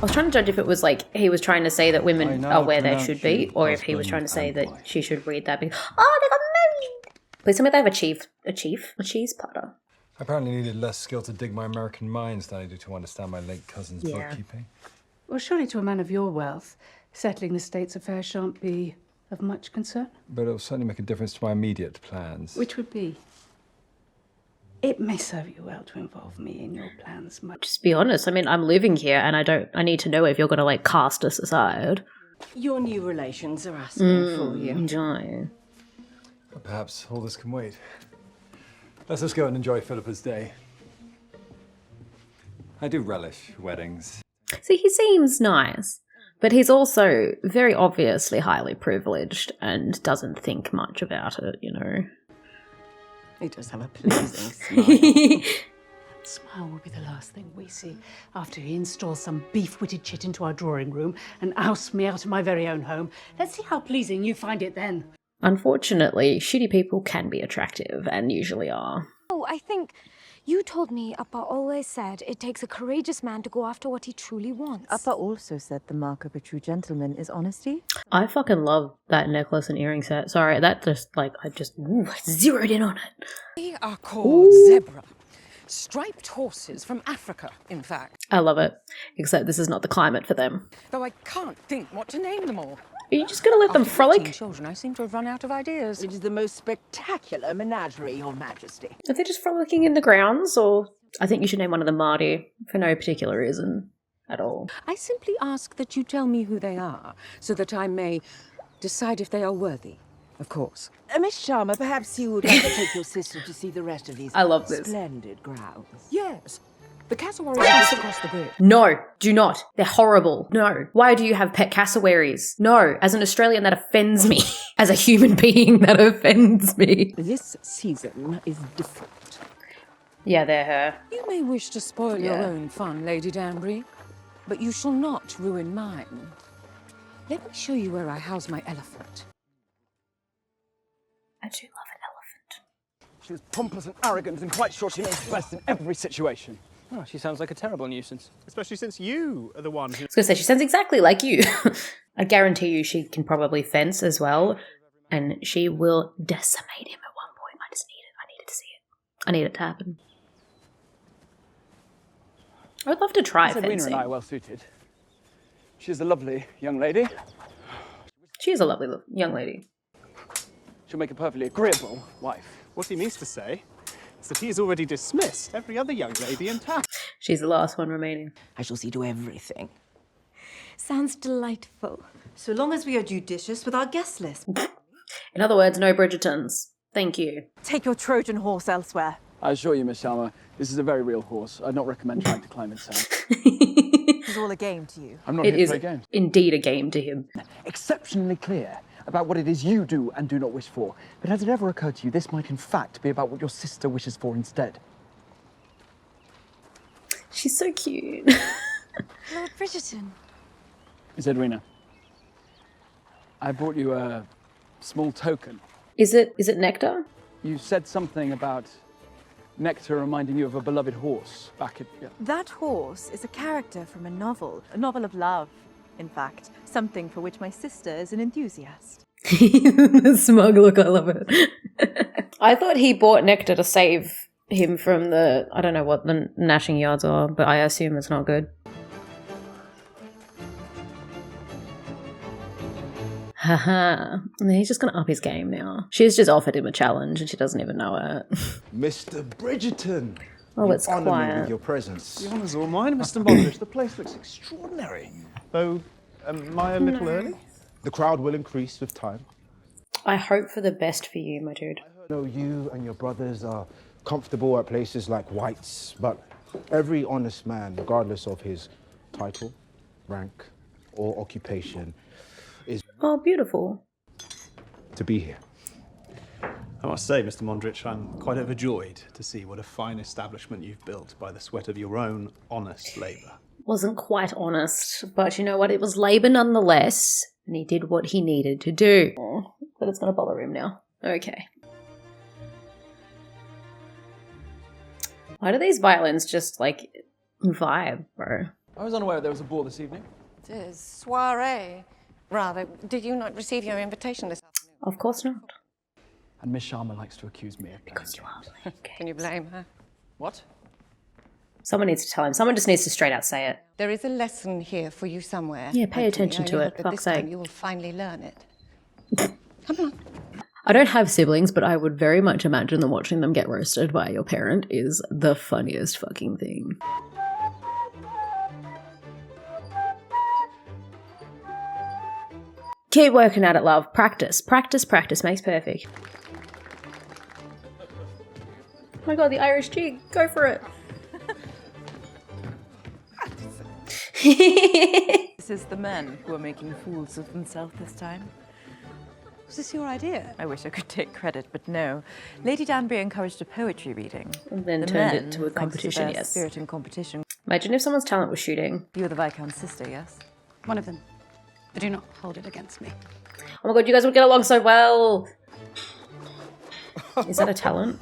was trying to judge if it was like he was trying to say that women are where they should be, or if he was trying to say that she should read that. Oh, they got married! Please tell me they have a cheese putter. I apparently needed less skill to dig my American mines than I do to understand my late cousin's bookkeeping. Well, surely to a man of your wealth, settling the state's affairs shan't be of much concern. But it'll certainly make a difference to my immediate plans. Which would be? It may serve you well to involve me in your plans much. Just be honest. I mean, I'm living here, and I need to know if you're going to like cast us aside. Your new relations are asking for you. Enjoy. Perhaps all this can wait. Let's just go and enjoy Philippa's day. I do relish weddings. See, he seems nice, but he's also very obviously highly privileged and doesn't think much about it, you know. He does have a pleasing smile. That smile will be the last thing we see after he installs some beef-witted chit into our drawing room and ousts me out of my very own home. Let's see how pleasing you find it then. Unfortunately, shitty people can be attractive, and usually are. Oh, I think you told me Appa always said it takes a courageous man to go after what he truly wants. Appa also said the mark of a true gentleman is honesty. I fucking love that necklace and earring set. Sorry, that just, like, I zeroed in on it. They are called zebra. Striped horses from Africa, in fact. I love it. Except this is not the climate for them. Though I can't think what to name them all. Are you just going to let them frolic? Children, I seem to have run out of ideas. It is the most spectacular menagerie, Your Majesty. Are they just frolicking in the grounds, or I think you should name one of them Marty for no particular reason at all. I simply ask that you tell me who they are, so that I may decide if they are worthy. Of course. Miss Sharma, perhaps you would like to take your sister to see the rest of these I love this. Splendid grounds. Yes. The cassowaries are just across the bridge. No, do not. They're horrible. No. Why do you have pet cassowaries? No. As an Australian, that offends me. As a human being, that offends me. This season is different. Yeah, they're her. You may wish to spoil your own fun, Lady Danbury, but you shall not ruin mine. Let me show you where I house my elephant. I do love an elephant. She's pompous and arrogant and quite sure she knows best in every situation. Oh, she sounds like a terrible nuisance. Especially since you are the one who... I was going to say, she sounds exactly like you. I guarantee you she can probably fence as well, and she will decimate him at one point. I needed to see it. I need it to happen. I would love to try Edwina fencing. and I are well suited. She's a lovely young lady. She is a lovely young lady. She'll make a perfectly agreeable wife. What he means to say is that he has already dismissed every other young lady in town. She's the last one remaining. I shall see to everything. Sounds delightful. So long as we are judicious with our guest list. In other words, no Bridgertons. Thank you. Take your Trojan horse elsewhere. I assure you, Miss Sharma, this is a very real horse. I'd not recommend trying to climb inside. It's all a game to you. I'm not It here is to play games. indeed a game to him. Exceptionally clear about what it is you do and do not wish for. But has it ever occurred to you this might in fact be about what your sister wishes for instead? She's so cute. Lord Bridgerton. Miss Edwina, I brought you a small token. Is it nectar? You said something about nectar reminding you of a beloved horse back at... Yeah. That horse is a character from a novel of love, in fact. Something for which my sister is an enthusiast. The smug look, I love it. I thought he bought nectar to save him from the, I don't know what the gnashing yards are, but I assume it's not good. Haha. He's just gonna up his game now. She's just offered him a challenge and she doesn't even know it. Mr. Bridgerton! Oh, it's you honour me quiet. with your presence. The honour's all mine, Mr. Mondridge. The place looks extraordinary. Though, am I a little early? The crowd will increase with time. I hope for the best for you, my dude. I know you and your brothers are comfortable at places like White's, but every honest man, regardless of his title, rank, or occupation, is Oh, beautiful. to be here. I must say, Mr. Mondridge, I'm quite overjoyed to see what a fine establishment you've built by the sweat of your own honest labour. Wasn't quite honest, but you know what? It was labour nonetheless, and he did what he needed to do. Oh, but it's gonna bother him now. Okay. Why do these violins just, like, vibe, bro? I was unaware there was a ball this evening. It is soiree. Rather, did you not receive your invitation this afternoon? Of course not. And Miss Sharma likes to accuse me of because you are. Can you blame her? What? Someone needs to tell him. Someone just needs to straight out say it. There is a lesson here for you somewhere. Yeah, pay Anthony. attention I to only it, hope that fuck's this time sake. you will finally learn it. I don't have siblings, but I would very much imagine that watching them get roasted by your parent is the funniest fucking thing. Keep working at it, love. Practice. Practice, practice makes perfect. Oh my god, the Irish jig. Go for it. This is the men who are making fools of themselves this time. Was this your idea? I wish I could take credit, but no. Lady Danbury encouraged a poetry reading. And then The turned men, it to a thanks competition, their yes. Spirit in competition. Imagine if someone's talent was shooting. You're the Viscount's sister, yes? One of them. But do not hold it against me. Oh my god, you guys would get along so well. Is that a talent?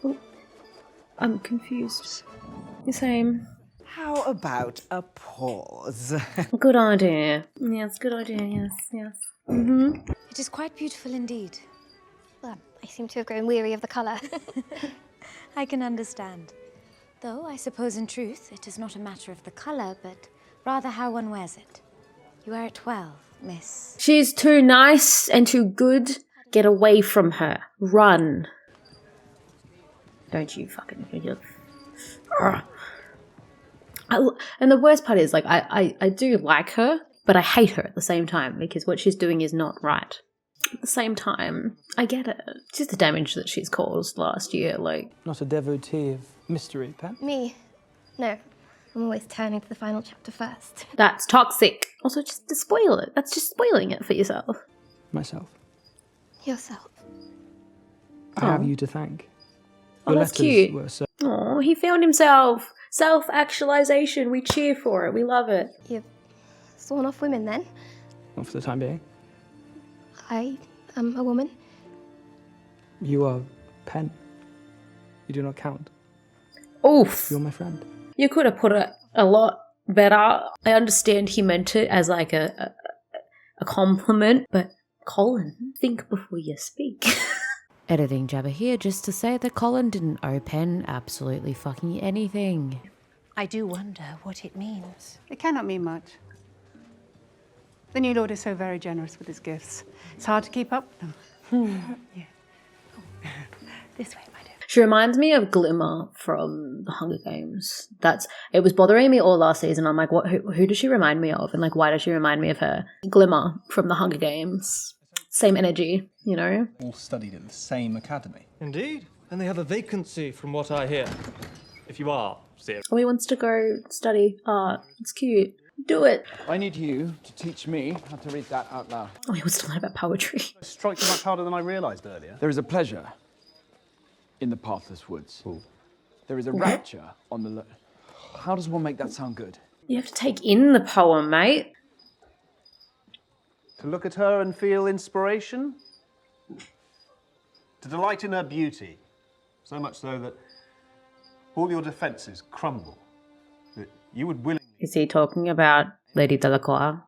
Oh, I'm confused. The same. How about a pause? Good idea. Yes, good idea. Yes, yes. Mm-hmm. It is quite beautiful indeed. Well, I seem to have grown weary of the colour. I can understand. Though I suppose in truth it is not a matter of the colour, but rather how one wears it. You are at 12, miss. She's too nice and too good. Get away from her. Run. Don't you fucking idiot. And the worst part is, like, I do like her, but I hate her at the same time because what she's doing is not right. At the same time, I get it. It's just the damage that she's caused last year, like... Not a devotee of mystery, Pam? Me? No. I'm always turning to the final chapter first. That's toxic. Also, just to spoil it. That's just spoiling it for yourself. Myself. Yourself. I have you to thank. Oh, Your that's letters cute. were so... Oh, he found himself. Self-actualization. We cheer for it. We love it. You've sworn off women then? Not for the time being. I am a woman. You are Pen. You do not count. Oof. You're my friend. You could have put it a lot better. I understand he meant it as like a compliment, but Colin, think before you speak. Editing Jabba here just to say that Colin didn't owe Pen absolutely fucking anything. I do wonder what it means. It cannot mean much. The new lord is so very generous with his gifts. It's hard to keep up with them. Yeah. This way, my dear. She reminds me of Glimmer from The Hunger Games. It was bothering me all last season. I'm like, what? Who does she remind me of? And like, why does she remind me of her? Glimmer from The Hunger Games. Same energy, you know? All studied at the same academy. Indeed. And they have a vacancy from what I hear. If you are serious. Oh, he wants to go study art. It's cute. Do it. I need you to teach me how to read that out loud. Oh, he was talking about poetry. Strike you much harder than I realised earlier. There is a pleasure in the pathless woods. There is a rapture on the... How does one make that sound good? You have to take in the poem, mate. To look at her and feel inspiration? To delight in her beauty, so much so that all your defences crumble, that you would willingly... Is he talking about Lady Delacroix?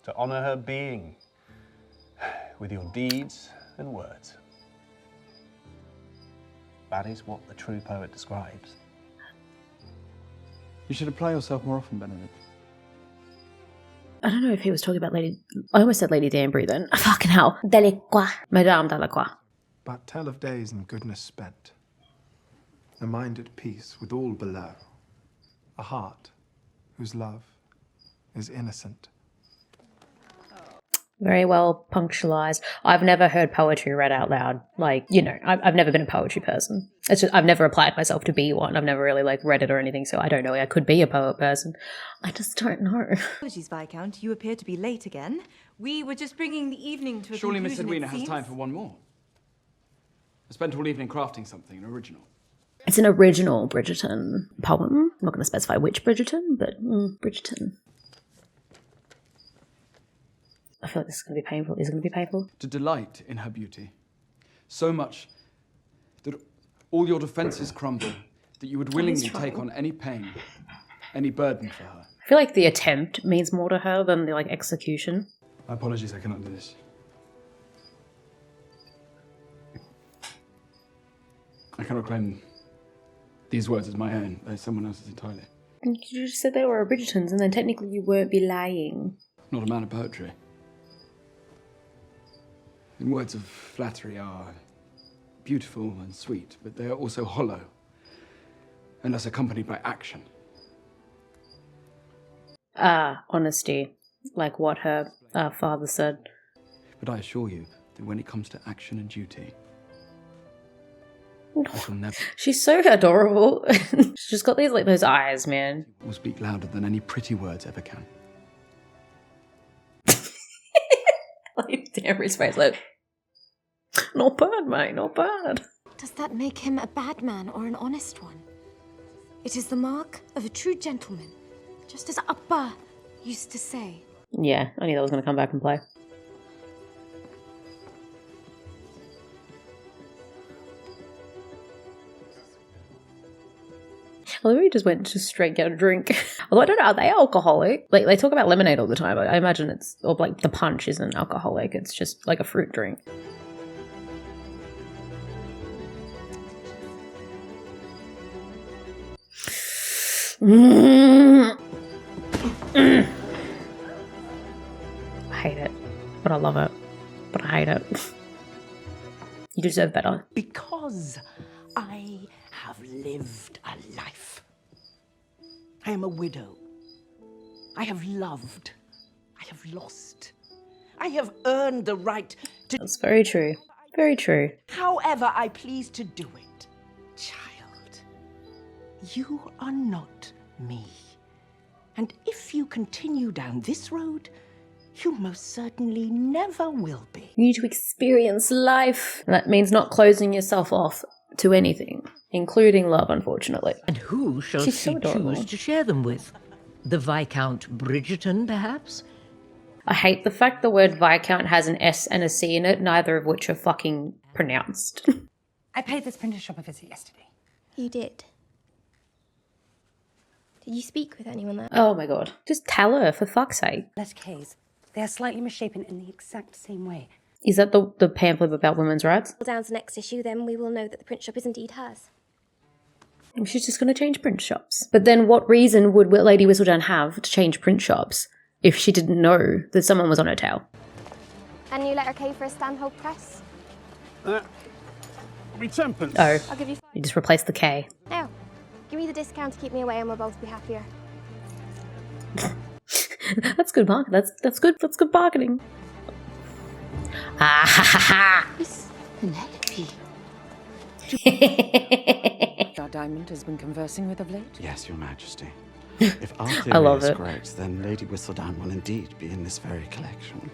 To honour her being with your deeds and words. That is what the true poet describes. You should apply yourself more often, Benedict. I don't know if he was talking about Lady... I almost said Lady Danbury then. Fucking hell. Delacroix. Madame Delacroix. But tell of days and goodness spent. A mind at peace with all below. A heart whose love is innocent. Very well punctualized. I've never heard poetry read out loud. Like, you know, I've never been a poetry person. It's just, I've never applied myself to be one. I've never really, like, read it or anything, so I don't know. I could be a poet person. I just don't know. Apologies, Viscount. You appear to be late again. We were just bringing the evening to a Surely Miss conclusion, Edwina has time for one more. I spent all evening crafting something, an original. It's an original Bridgerton poem. I'm not going to specify which Bridgerton, but Bridgerton. I feel like this is going to be painful. Is it going to be painful? To delight in her beauty. So much that all your defences crumble, that you would willingly take on any pain, any burden for her. I feel like the attempt means more to her than the, like, execution. My apologies, I cannot do this. I cannot claim these words as my own. They're someone else's entirely. You just said they were Bridgertons, and then technically you won't be lying. Not a man of poetry. And words of flattery are beautiful and sweet, but they are also hollow, unless accompanied by action. Honesty, like what her father said. But I assure you that when it comes to action and duty, I shall never... She's so adorable. She's just got these, like, those eyes, man. will speak louder than any pretty words ever can. Like, Danbury's face, like, not bad, mate, not bad. Does that make him a bad man or an honest one? It is the mark of a true gentleman, just as Appa used to say. Yeah, I knew that was going to come back and play. Well, we just went to straight get a drink. Although I don't know, are they alcoholic? Like, they talk about lemonade all the time. I imagine it's, or like the punch isn't alcoholic. It's just like a fruit drink. I hate it, but I love it. But I hate it. You deserve better. Because I have lived a life. I am a widow. I have loved. I have lost. I have earned the right to... That's very true. Very true. However I please to do it. Child, you are not me. And if you continue down this road, you most certainly never will be. You need to experience life. And that means not closing yourself off to anything, including love, unfortunately. And who shall she choose to share them with? The Viscount Bridgerton, perhaps? I hate the fact the word Viscount has an S and a C in it, neither of which are fucking pronounced. I paid this printer shop a visit yesterday. You did? Did you speak with anyone there? Oh my god. Just tell her, for fuck's sake. Letter K's. They are slightly misshapen in the exact same way. Is that the pamphlet about women's rights? Down to the next issue, then we will know that the print shop is indeed hers. She's just going to change print shops. But then what reason would Lady Whistledown have to change print shops if she didn't know that someone was on her tail? And you letter K for a Stanhope press? Be tenpence. Oh, I'll give you 5. You just replaced the K. Now, give me the discount to keep me away and we'll both be happier. That's good marketing. That's good. That's good bargaining. Ah ha ha ha! Miss Nelly. Our Diamond has been conversing with of late? Yes, Your Majesty. If our I theory love is it. correct, then Lady Whistledown will indeed be in this very collection.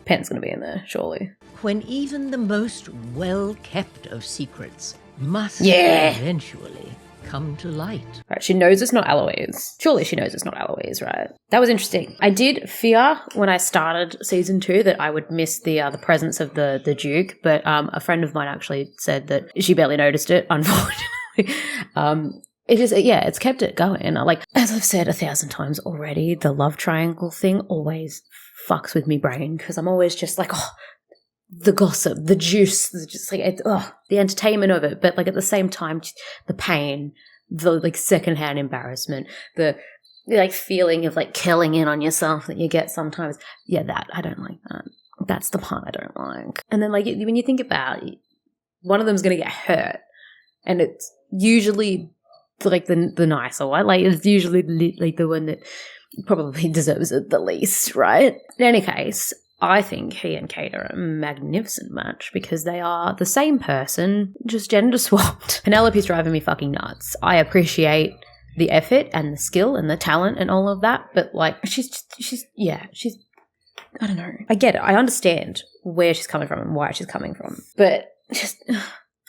Pen's going to be in there, surely. When even the most well-kept of secrets must Yeah. eventually come to light. Right, she knows it's not Eloise. Surely she knows it's not Eloise, right? That was interesting. I did fear when I started season 2 that I would miss the presence of the Duke, but a friend of mine actually said that she barely noticed it, unfortunately. It is, yeah, it's kept it going. Like, as I've said 1,000 times already, the love triangle thing always fucks with me brain because I'm always just like, oh, the gossip, the juice, just like, the entertainment of it. But like at the same time, the pain, the like secondhand embarrassment, the like feeling of like killing in on yourself that you get sometimes. Yeah, that, I don't like that. That's the part I don't like. And then like when you think about it, one of them's going to get hurt and it's usually like the nicer one. Like it's usually like the one that probably deserves it the least, right? In any case, I think he and Kate are a magnificent match because they are the same person, just gender swapped. Penelope's driving me fucking nuts. I appreciate the effort and the skill and the talent and all of that, but like she's I don't know. I get it. I understand where she's coming from and why she's coming from, but just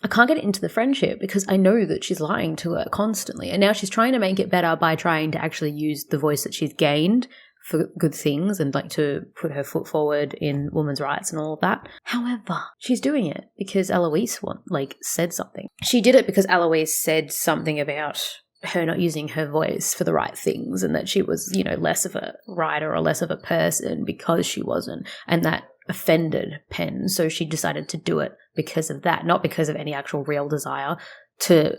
I can't get into the friendship because I know that she's lying to her constantly, and now she's trying to make it better by trying to actually use the voice that she's gained for good things and like to put her foot forward in women's rights and all of that. However, she's doing it because Eloise said something. She did it because Eloise said something about her not using her voice for the right things and that she was, less of a writer or less of a person because she wasn't, and that offended Pen. So she decided to do it because of that, not because of any actual real desire to,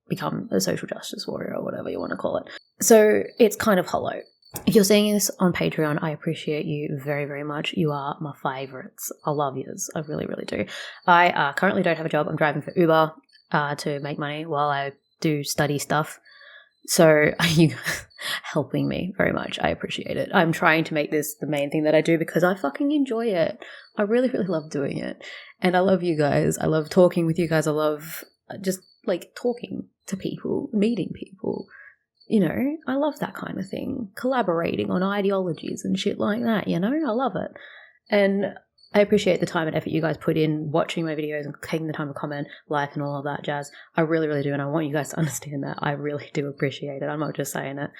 become a social justice warrior or whatever you want to call it. So it's kind of hollow. If you're seeing this on Patreon, I appreciate you very, very much. You are my favourites. I love yous. I really, really do. I currently don't have a job. I'm driving for Uber to make money while I do study stuff. So you helping me very much. I appreciate it. I'm trying to make this the main thing that I do because I fucking enjoy it. I really, really love doing it. And I love you guys. I love talking with you guys. I love just like talking to people, meeting people. I love that kind of thing. Collaborating on ideologies and shit like that, I love it. And I appreciate the time and effort you guys put in watching my videos and taking the time to comment, like, and all of that jazz. I really, really do, and I want you guys to understand that. I really do appreciate it. I'm not just saying it.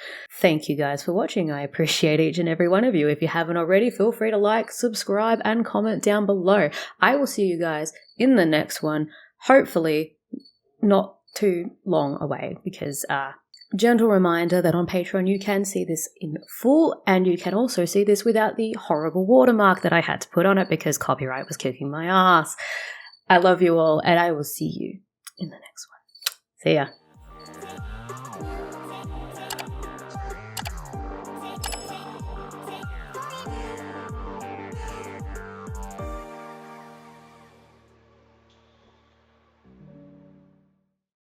Thank you guys for watching. I appreciate each and every one of you. If you haven't already, feel free to like, subscribe, and comment down below. I will see you guys in the next one, hopefully not too long away, because gentle reminder that on Patreon you can see this in full, and you can also see this without the horrible watermark that I had to put on it because copyright was kicking my ass. I love you all, and I will see you in the next one. See ya.